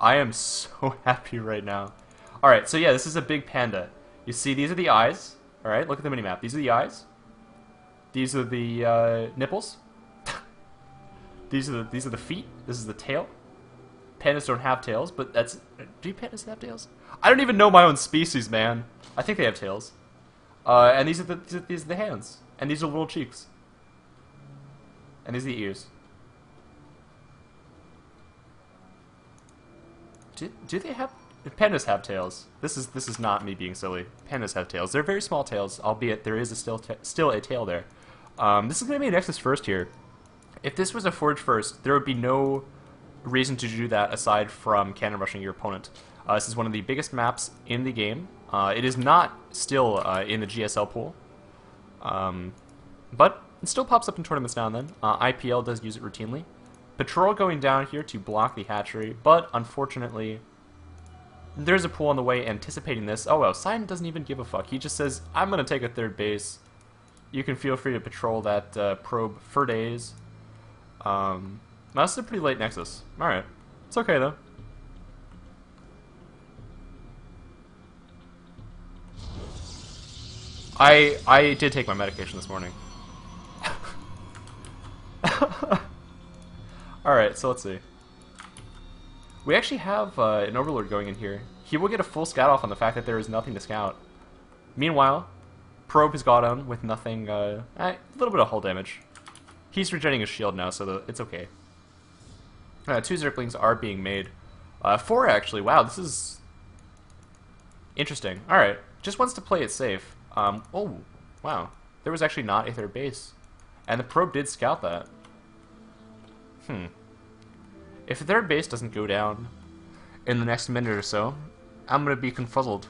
I am so happy right now. Alright, so yeah, this is a big panda. You see, these are the eyes. Alright, look at the minimap. These are the eyes. These are the nipples. These are the feet. This is the tail. Pandas don't have tails, but that's... Do pandas have tails? I don't even know my own species, man. I think they have tails. And these are the hands. And these are little cheeks. And these are the ears. Do they have... Pandas have tails. This is not me being silly. Pandas have tails. They're very small tails, albeit there is still a tail there. This is going to be a Nexus first here. If this was a Forge first, there would be no reason to do that aside from cannon rushing your opponent. This is one of the biggest maps in the game. It is not still in the GSL pool, but it still pops up in tournaments now and then. IPL does use it routinely. Patrol going down here to block the hatchery, but unfortunately, there's a pool on the way anticipating this. Oh well, Cyan doesn't even give a fuck. He just says, I'm going to take a third base. You can feel free to patrol that probe for days. That's a pretty late Nexus. Alright. It's okay, though. I did take my medication this morning. Alright, so let's see. We actually have an Overlord going in here. He will get a full scout off on the fact that there is nothing to scout. Meanwhile, Probe has got on with nothing, a little bit of hull damage. He's regenerating his shield now, so it's okay. 2 Zerglings are being made. 4 actually, wow, this is interesting. Alright, just wants to play it safe. Oh, wow, there was actually not a third base. And the Probe did scout that. If the third base doesn't go down in the next minute or so, I'm gonna be confuzzled.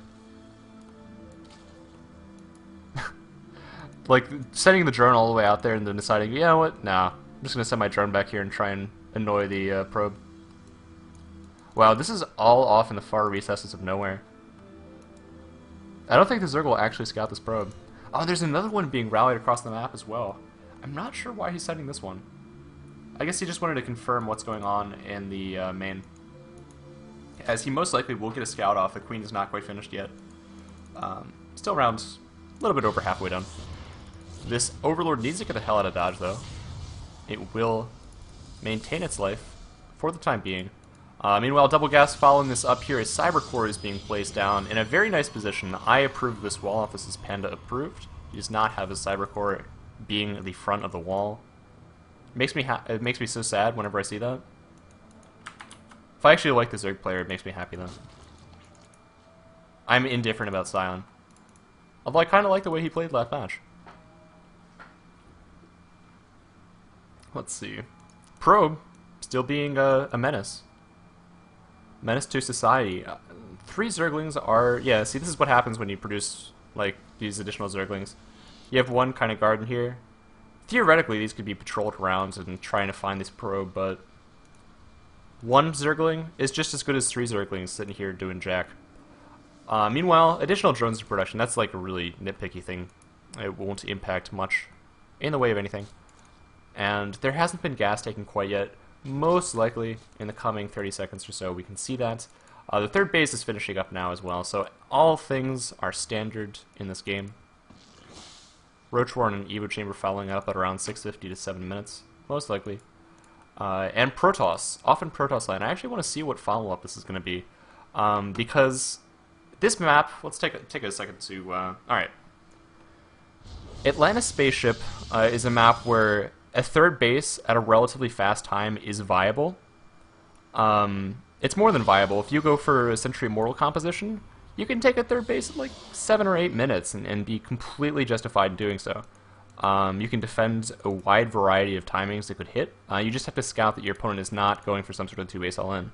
Like, sending the drone all the way out there and then deciding, you know what, nah, I'm just gonna send my drone back here and try and annoy the probe. Wow, this is all off in the far recesses of nowhere. I don't think the Zerg will actually scout this probe. Oh, there's another one being rallied across the map as well. I'm not sure why he's sending this one. I guess he just wanted to confirm what's going on in the main. As he most likely will get a scout off. The queen is not quite finished yet. Still around a little bit over halfway done. This Overlord needs to get the hell out of dodge, though. It will maintain its life for the time being. Meanwhile, Double Gas following this up here, a Cyber Core is being placed down in a very nice position. I approve this wall if this is Panda approved. He does not have his Cyber Core being the front of the wall. It makes me so sad whenever I see that. If I actually like the Zerg player, it makes me happy then. I'm indifferent about Scion. Although I kind of like the way he played last match. Let's see. Probe, still being a menace. Menace to society. 3 Zerglings are... Yeah, see, this is what happens when you produce, like, these additional Zerglings. You have one kind of guard in here. Theoretically, these could be patrolled around and trying to find this probe, but... 1 Zergling is just as good as 3 Zerglings sitting here doing jack. Meanwhile, additional drones to production, that's like a really nitpicky thing. It won't impact much in the way of anything. And there hasn't been gas taken quite yet. Most likely, in the coming 30 seconds or so, we can see that. The third base is finishing up now as well, so all things are standard in this game. Roach Warren and Evo Chamber following up at around 6:50 to 7 minutes, most likely. And Protoss, off in Protoss land. I actually want to see what follow-up this is going to be. Because this map, let's take a second to... Alright. Atlantis Spaceship is a map where a third base at a relatively fast time is viable. It's more than viable. If you go for a Century Immortal composition, you can take a third base in like 7 or 8 minutes and be completely justified in doing so. You can defend a wide variety of timings that could hit. You just have to scout that your opponent is not going for some sort of 2-base all-in.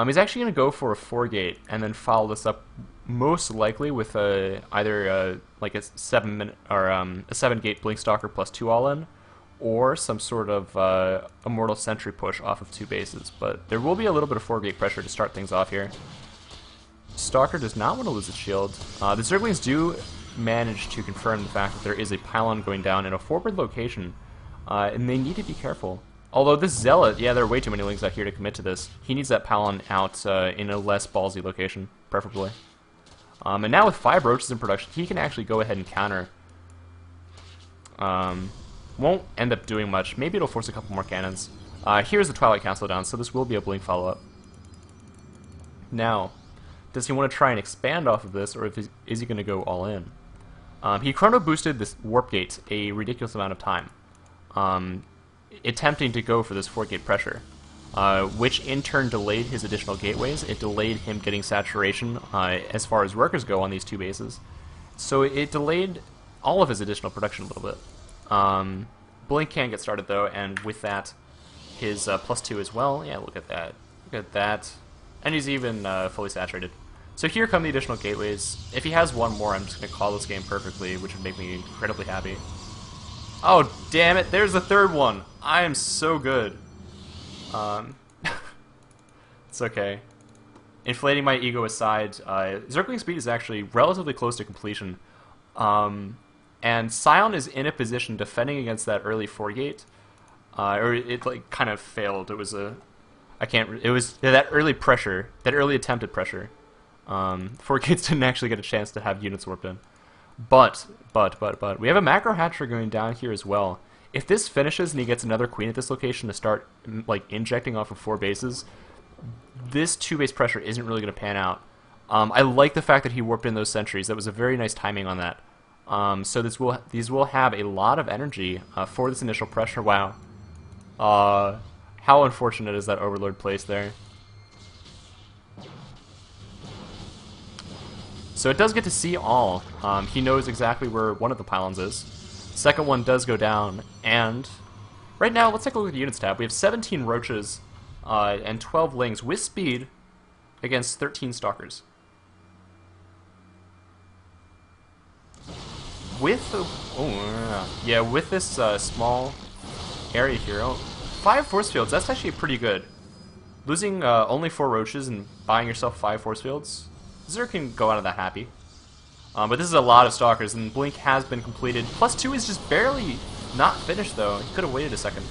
He's actually going to go for a 4-gate and then follow this up most likely with either like a 7-minute or a 7-gate Blinkstalker plus 2 all-in, or some sort of Immortal Sentry push off of 2 bases. But there will be a little bit of 4-gate pressure to start things off here. Stalker does not want to lose its shield. The Zerglings do manage to confirm the fact that there is a pylon going down in a forward location, and they need to be careful. Although this Zealot, yeah, there are way too many Lings out here to commit to this. He needs that Palon out in a less ballsy location, preferably. And now with 5 Roaches in production, he can actually go ahead and counter. Won't end up doing much. Maybe it'll force a couple more cannons. Here's the Twilight Council down, so this will be a Blink follow-up. Now, does he want to try and expand off of this, or is he going to go all in? He chrono boosted this Warp Gate a ridiculous amount of time, attempting to go for this 4-gate pressure, which in turn delayed his additional gateways. It delayed him getting saturation as far as workers go on these 2 bases. So it delayed all of his additional production a little bit. Blink can get started though, and with that, his +2 as well. Yeah, look at that. Look at that. And he's even fully saturated. So here come the additional gateways. If he has one more, I'm just going to call this game perfectly, which would make me incredibly happy. Oh, damn it. There's the 3rd one. I am so good. It's okay. Inflating my ego aside, Zergling Speed is actually relatively close to completion. And Scion is in a position defending against that early 4-gate. Or it like kind of failed. It was a... it was that early pressure, that early attempted pressure. 4-gates didn't actually get a chance to have units warped in. But, we have a Macro Hatcher going down here as well. If this finishes and he gets another Queen at this location to start, like, injecting off of 4 bases, this 2-base pressure isn't really going to pan out. I like the fact that he warped in those sentries. That was a very nice timing on that. So these will have a lot of energy for this initial pressure. Wow. How unfortunate is that Overlord place there? So it does get to see all. He knows exactly where one of the pylons is. Second one does go down, and right now, let's take a look at the units tab. We have 17 Roaches and 12 Lings with speed against 13 Stalkers. With the... with this small area here, 5 force fields, that's actually pretty good. Losing only 4 Roaches and buying yourself 5 force fields, Zerg can go out of that happy. But this is a lot of Stalkers, and Blink has been completed. +2 is just barely not finished, though. He could have waited a second.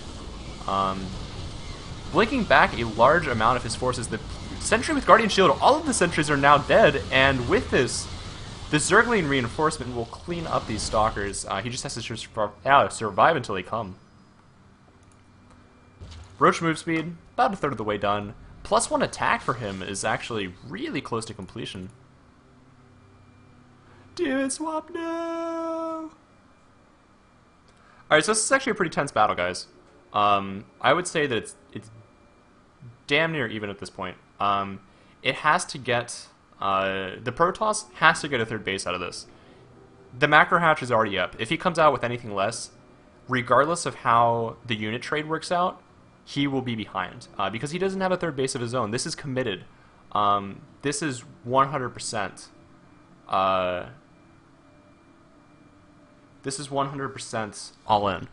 Blinking back a large amount of his forces. The Sentry with Guardian Shield, all of the Sentries are now dead, and with this, the Zergling reinforcement will clean up these Stalkers. He just has to survive until they come. Roach move speed, about a third of the way done. +1 attack for him is actually really close to completion. Demon Swap, no! Alright, so this is actually a pretty tense battle, guys. I would say that it's damn near even at this point. It has to get... the Protoss has to get a 3rd base out of this. The Macro Hatch is already up. If he comes out with anything less, regardless of how the unit trade works out, he will be behind, because he doesn't have a 3rd base of his own. This is committed. This is 100%. This is 100% all in.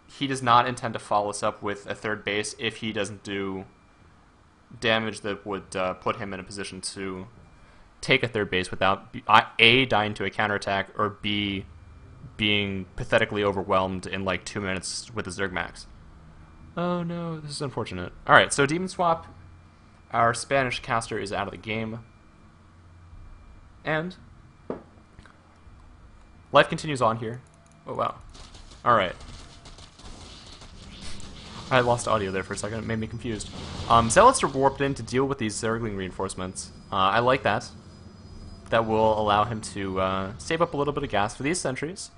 He does not intend to follow us up with a 3rd base if he doesn't do damage that would put him in a position to take a 3rd base without A, dying to a counterattack, or B, being pathetically overwhelmed in like 2 minutes with the Zerg Max. Oh no, this is unfortunate. Alright, so Demon Swap, our Spanish caster is out of the game. And life continues on here. Oh wow. Alright. I lost audio there for a second, it made me confused. Zealots are warped in to deal with these Zergling reinforcements. I like that. That will allow him to save up a little bit of gas for these sentries.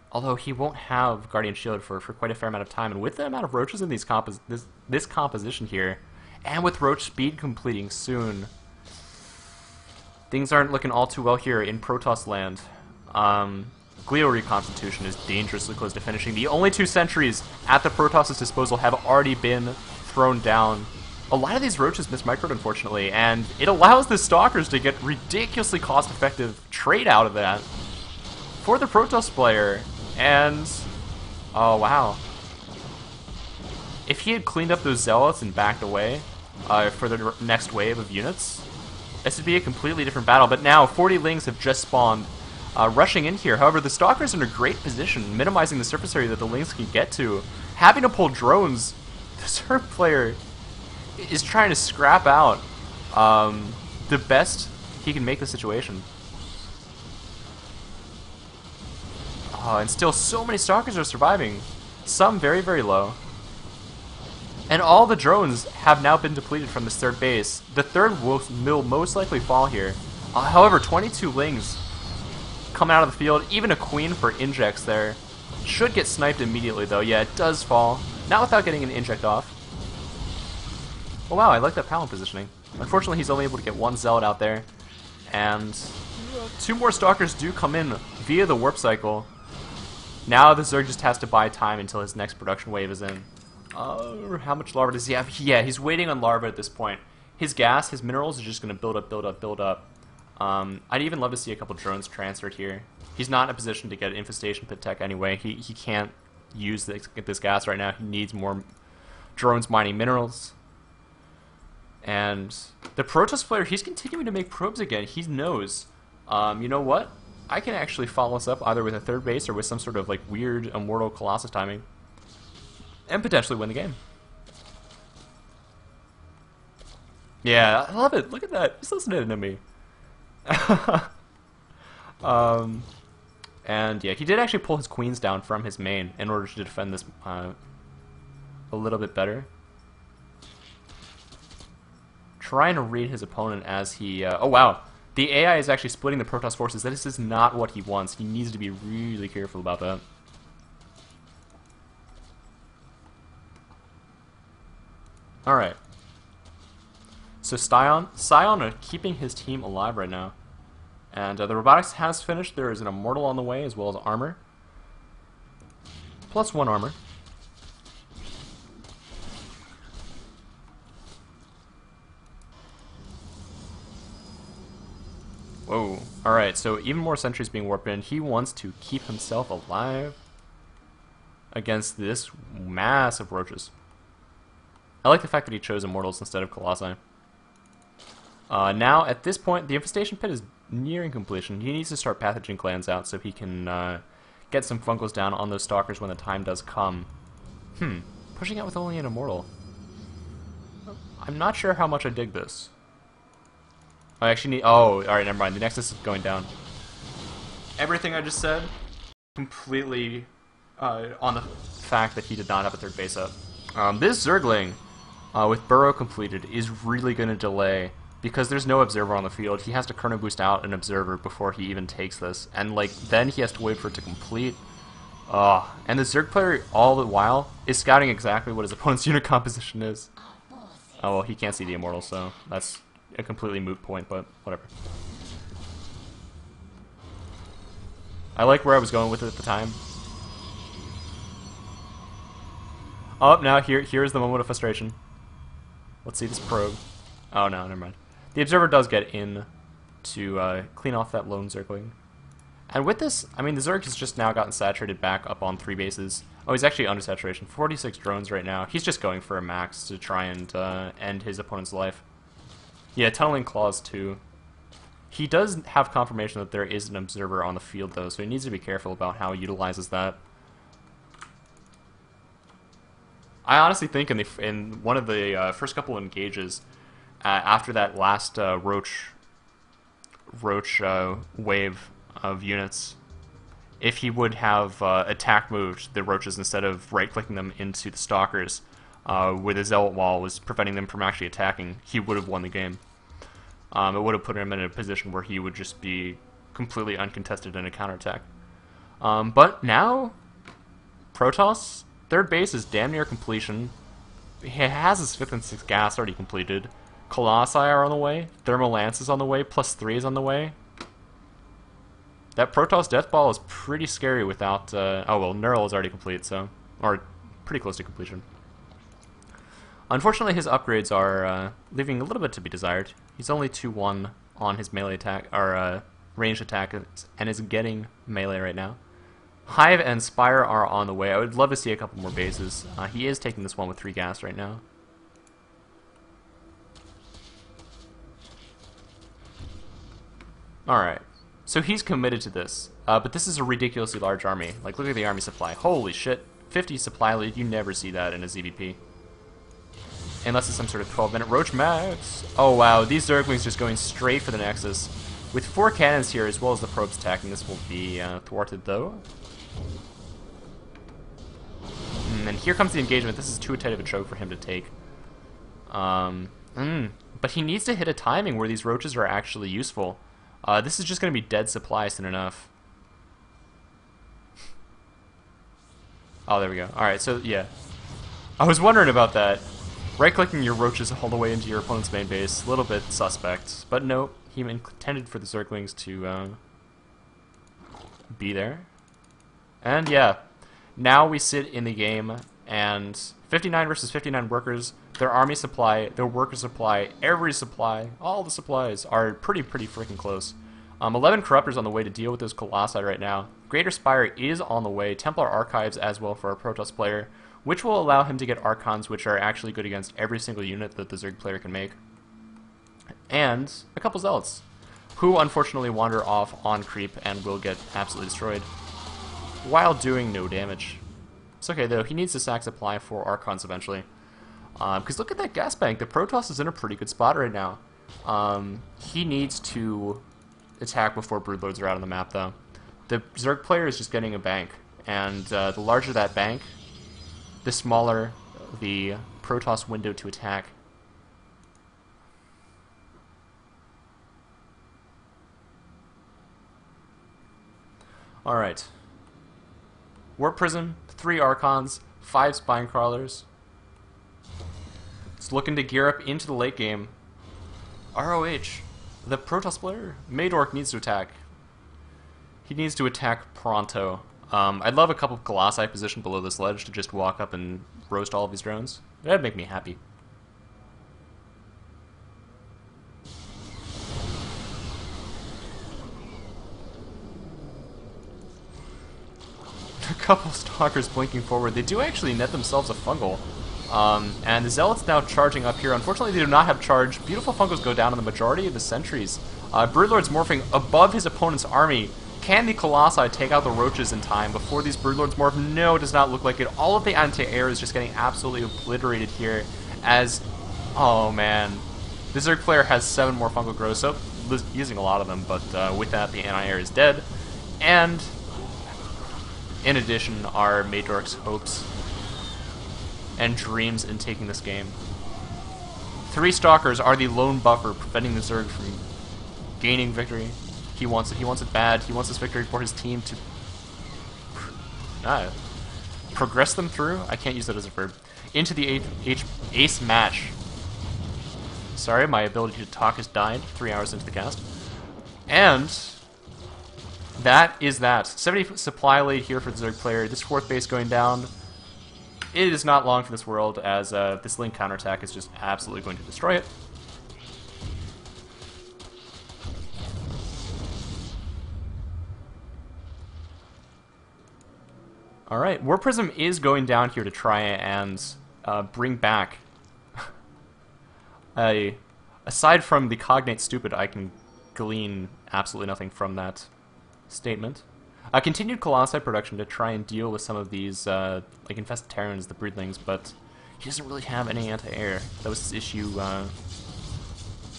Although he won't have Guardian Shield for quite a fair amount of time, and with the amount of Roaches in this composition here, and with Roach speed completing soon, things aren't looking all too well here in Protoss land. Glio Reconstitution is dangerously close to finishing. The only 2 sentries at the Protoss' disposal have already been thrown down. A lot of these Roaches mismicroed, unfortunately, and it allows the Stalkers to get ridiculously cost-effective trade out of that for the Protoss player. And, oh wow. If he had cleaned up those Zealots and backed away for the next wave of units, this would be a completely different battle. But now, 40 Lings have just spawned, rushing in here. However, the Stalkers are in a great position, minimizing the surface area that the Lings can get to. having to pull drones, the Zerg player is trying to scrap out the best he can make the situation. And still so many Stalkers are surviving. Some very, very low. And all the drones have now been depleted from this third base. The third will most likely fall here. However, 22 Lings come out of the field. Even a Queen for injects there. Should get sniped immediately though. Yeah, it does fall. Not without getting an inject off. Oh wow, I like that Palin positioning. Unfortunately, he's only able to get one Zealot out there. And 2 more Stalkers do come in via the warp cycle. Now the Zerg just has to buy time until his next production wave is in. How much larva does he have? Yeah, he's waiting on larva at this point. His gas, his minerals are just going to build up, build up, build up. I'd even love to see a couple drones transferred here. He's not in a position to get infestation pit tech anyway. He can't use this gas right now. He needs more drones mining minerals. And the Protoss player, he's continuing to make probes again. He knows, you know what? I can actually follow us up either with a third base or with some sort of like weird Immortal Colossus timing. And potentially win the game. Yeah, I love it. Look at that. Just listening to me. And yeah, he did actually pull his queens down from his main in order to defend this a little bit better. Trying to read his opponent as he... oh wow, the AI is actually splitting the Protoss forces. This is not what he wants. He needs to be really careful about that. Alright. So Scion are keeping his team alive right now. And the robotics has finished. There is an Immortal on the way as well as armor. Plus 1 armor. Whoa. Alright, so even more sentries being warped in. He wants to keep himself alive against this mass of roaches. I like the fact that he chose Immortals instead of Colossi. Now, at this point, the Infestation Pit is nearing completion. He needs to start pathogen clans out so he can get some Funkles down on those Stalkers when the time does come. Pushing out with only an Immortal. I'm not sure how much I dig this. I actually need... Oh, alright, never mind. The Nexus is going down. Everything I just said, completely on the fact that he did not have a third base up. This Zergling, with Burrow completed, is really going to delay because there's no observer on the field. He has to Chrono Boost out an observer before he even takes this, and like then he has to wait for it to complete. And the Zerg player all the while is scouting exactly what his opponent's unit composition is. Oh well, he can't see the Immortal, so that's a completely moot point, but whatever. I like where I was going with it at the time. Oh, now here's the moment of frustration. Let's see this probe. Oh no, never mind. The observer does get in to clean off that lone Zergling. And with this, I mean, the Zerg has just now gotten saturated back up on 3 bases. Oh, he's actually under saturation. 46 drones right now. He's just going for a max to try and end his opponent's life. Yeah, tunneling claws too. He does have confirmation that there is an observer on the field though, so he needs to be careful about how he utilizes that. I honestly think in one of the first couple of engages, after that last Roach wave of units, if he would have attack moved the Roaches instead of right-clicking them into the Stalkers, where the Zealot wall was preventing them from actually attacking, he would have won the game. It would have put him in a position where he would just be completely uncontested in a counterattack. But now, Protoss, third base is damn near completion. He has his 5th and 6th gas already completed. Colossi are on the way. Thermal Lance is on the way. +3 is on the way. That Protoss Death Ball is pretty scary without... oh, well, Neural is already complete, so... Or pretty close to completion. Unfortunately, his upgrades are leaving a little bit to be desired. He's only 2-1 on his melee attack, or ranged attack, and is getting melee right now. Hive and Spire are on the way. I would love to see a couple more bases. He is taking this one with 3 gas right now. Alright, so he's committed to this, but this is a ridiculously large army. Like, look at the army supply. Holy shit. 50 supply lead. You never see that in a ZVP. Unless it's some sort of 12-minute Roach max. Oh wow, these Zerglings just going straight for the Nexus. With 4 cannons here, as well as the probes attacking, this will be thwarted though. And here comes the engagement. This is too tight of a choke for him to take. But he needs to hit a timing where these Roaches are actually useful. This is just going to be dead supply soon enough. Oh, there we go. Alright, so yeah. I was wondering about that. Right-clicking your Roaches all the way into your opponent's main base, a little bit suspect. But no, he intended for the Zerglings to be there. And yeah, now we sit in the game, and 59 versus 59 workers, their army supply, their worker supply, every supply, all the supplies are pretty freaking close. 11 Corruptors on the way to deal with those Colossi right now. Greater Spire is on the way, Templar Archives as well for a Protoss player, which will allow him to get Archons, which are actually good against every single unit that the Zerg player can make. And a couple Zealots, who unfortunately wander off on creep and will get absolutely destroyed, while doing no damage. It's okay though, he needs to sack supply for Archons eventually. Because look at that gas bank, the Protoss is in a pretty good spot right now. He needs to attack before Broodlords are out on the map though. The Zerg player is just getting a bank, and the larger that bank, the smaller the Protoss window to attack. Alright. Warp Prism, 3 Archons, 5 Spine Crawlers. It's looking to gear up into the late game. ROH, the Protoss player, Maydork needs to attack. He needs to attack pronto. I'd love a couple of Colossi positioned below this ledge to just walk up and roast all of these drones. That'd make me happy. A couple Stalkers blinking forward. They do actually net themselves a Fungal. And the Zealots now charging up here. Unfortunately, they do not have charge. Beautiful Fungals go down on the majority of the sentries. Broodlord's morphing above his opponent's army. Can the Colossi take out the Roaches in time before these Broodlords morph? No, it does not look like it. All of the anti-air is just getting absolutely obliterated here as... Oh, man. The Zerg player has 7 more Fungal Growths, so using a lot of them, but with that, the anti-air is dead. And in addition are Maydork's hopes and dreams in taking this game. 3 Stalkers are the lone buffer preventing the Zerg from gaining victory. He wants it. He wants it bad. He wants this victory for his team to progress them through. I can't use that as a verb. Into the ace match. Sorry, my ability to talk has died 3 hours into the cast. And that is that. 70 supply lead here for the Zerg player. This 4th base going down. It is not long for this world, as this Link counterattack is just absolutely going to destroy it. Alright, War Prism is going down here to try and bring back aside from the cognate stupid, I can glean absolutely nothing from that statement. Continued Colossi production to try and deal with some of these like infested Terrans, the Broodlings, but he doesn't really have any anti-air. That was his issue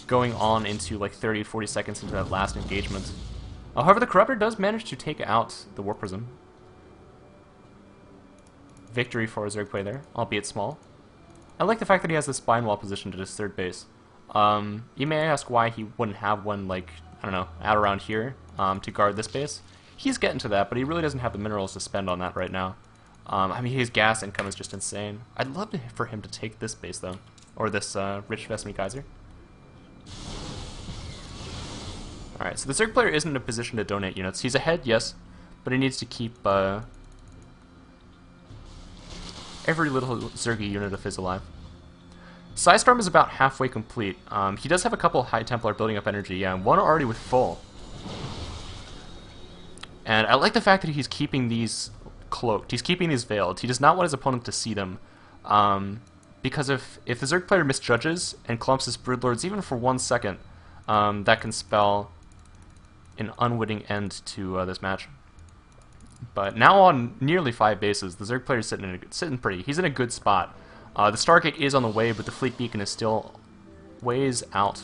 going on into like 30-40 seconds into that last engagement. However, the Corruptor does manage to take out the War Prism. Victory for a Zerg play there, albeit small. I like the fact that he has the Spine Wall positioned at his 3rd base. You may ask why he wouldn't have one, like, I don't know, out around here to guard this base. He's getting to that, but he really doesn't have the minerals to spend on that right now. I mean, his gas income is just insane. I'd love for him to take this base, though. Or this Rich Vesmi Kaiser. Alright, so the Zerg player isn't in a position to donate units. He's ahead, yes, but he needs to keep every little Zergy unit of his alive. Psystorm is about halfway complete. He does have a couple High Templar building up energy, one already with full. And I like the fact that he's keeping these cloaked. He's keeping these veiled. He does not want his opponent to see them. Because if the Zerg player misjudges and clumps his Broodlords even for 1 second, that can spell an unwitting end to this match. But now on nearly 5 bases, the Zerg player is sitting pretty. He's in a good spot. The Stargate is on the way, but the Fleet Beacon is still ways out,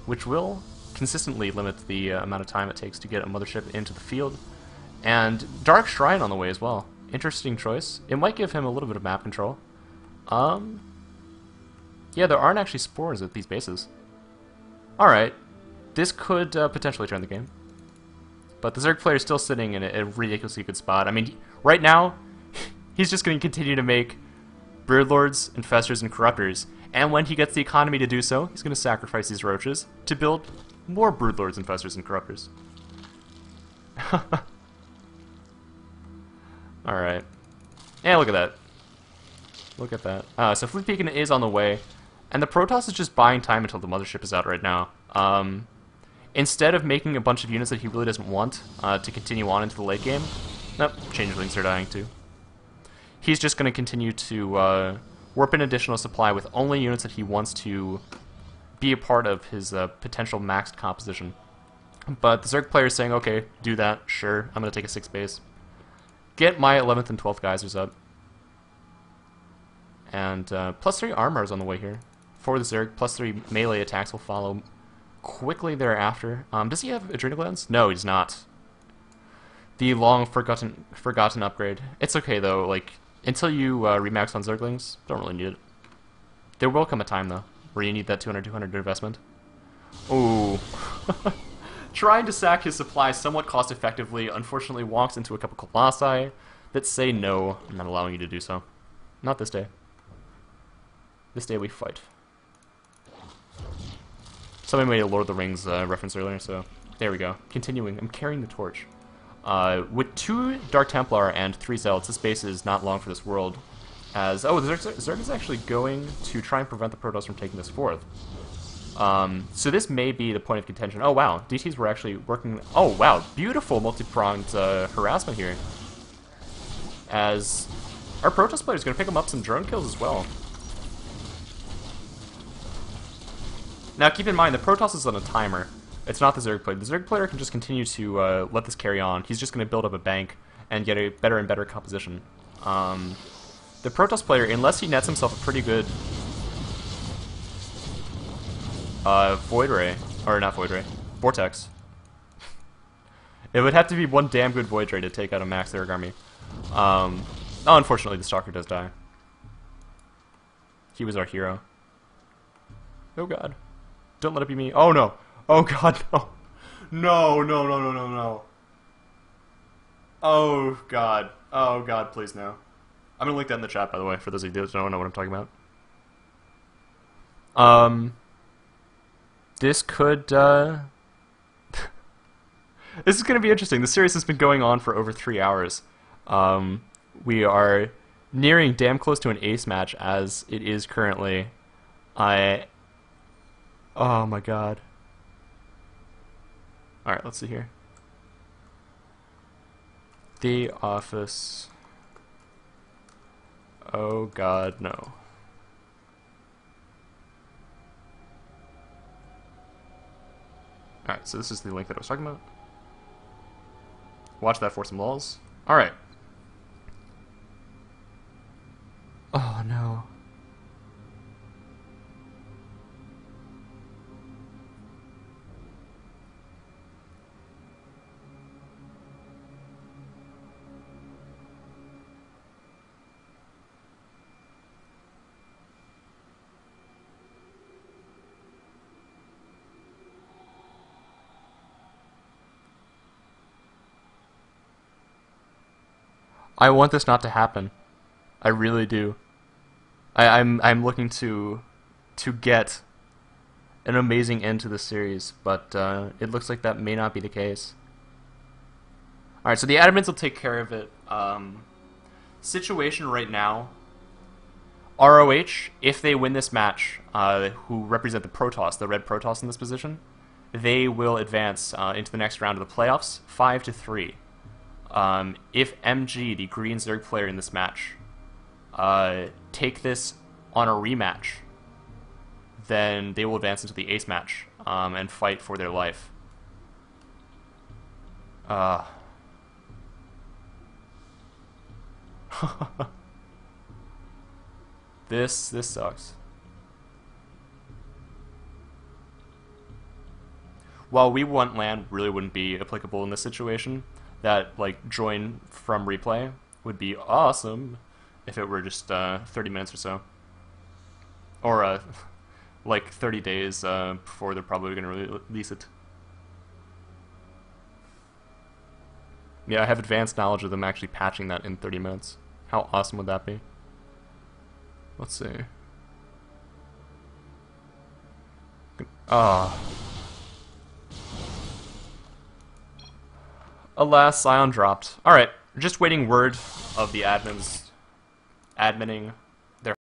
which will consistently limit the amount of time it takes to get a mothership into the field. And Dark Shrine on the way as well. Interesting choice. It might give him a little bit of map control. Yeah, there aren't actually spores at these bases. Alright, this could potentially turn the game. But the Zerg player is still sitting in a ridiculously good spot. I mean, right now, he's just going to continue to make Broodlords, Infestors, and Corruptors. And when he gets the economy to do so, he's going to sacrifice these roaches to build more Broodlords, Infestors, and Corruptors. Alright. Yeah, look at that. Look at that. So Fleet Beacon is on the way. And the Protoss is just buying time until the mothership is out right now. Instead of making a bunch of units that he really doesn't want to continue on into the late game, nope, Changelings are dying too. He's just going to continue to warp in additional supply with only units that he wants to be a part of his potential maxed composition. But the Zerg player is saying, okay, do that, sure, I'm going to take a 6 base. Get my 11th and 12th geysers up. And +3 armor is on the way here. For the Zerg, +3 melee attacks will follow quickly thereafter. Does he have Adrenal Glands? No, he does not. The long forgotten upgrade. It's okay though, like, until you remax on Zerglings, don't really need it. There will come a time though, where you need that 200 investment. Ooh. Trying to sack his supplies somewhat cost effectively, unfortunately walks into a couple Colossi that say no, I'm not allowing you to do so. Not this day. This day we fight. Somebody made a Lord of the Rings reference earlier, so there we go. Continuing, I'm carrying the torch. With 2 Dark Templar and 3 Zealots, this base is not long for this world. As the Zerg is actually going to try and prevent the Protoss from taking this forth. So this may be the point of contention. Oh wow, DTs were actually working. Oh wow, beautiful multi-pronged harassment here. As our Protoss player is going to pick him up some drone kills as well. Now keep in mind, the Protoss is on a timer. It's not the Zerg player. The Zerg player can just continue to let this carry on. He's just going to build up a bank and get a better and better composition. The Protoss player, unless he nets himself a pretty good Void Ray, or not Void Ray, Vortex. It would have to be one damn good Void Ray to take out a max Zerg army. Oh, unfortunately, the Stalker does die. He was our hero. Oh god. Don't let it be me. Oh no. Oh god, no. No, no, no, no, no, no. Oh god. Oh god, please no. I'm gonna link that in the chat, by the way, for those of you that don't know what I'm talking about. This could, This is gonna be interesting. The series has been going on for over 3 hours. We are nearing damn close to an ace match as it is currently. Oh my god. Alright, let's see here. The Office. Oh god, no. Alright, so this is the link that I was talking about. Watch that for some lulls. Alright. Oh no. I want this not to happen. I really do. I'm looking to get an amazing end to this series, but it looks like that may not be the case. Alright, so the admins will take care of it. Situation right now, ROH, if they win this match, who represent the Protoss, the red Protoss in this position, they will advance into the next round of the playoffs, 5-3. If MG, the green Zerg player in this match, take this on a rematch, then they will advance into the ace match and fight for their life. Uh. This sucks. While we want land really wouldn't be applicable in this situation, that like join from replay would be awesome if it were just 30 minutes or so, or like 30 days before they're probably going to release it. Yeah, I have advanced knowledge of them actually patching that in 30 minutes. How awesome would that be? Let's see. Ah. Alas, Scion dropped. Alright, just waiting word of the admins adminning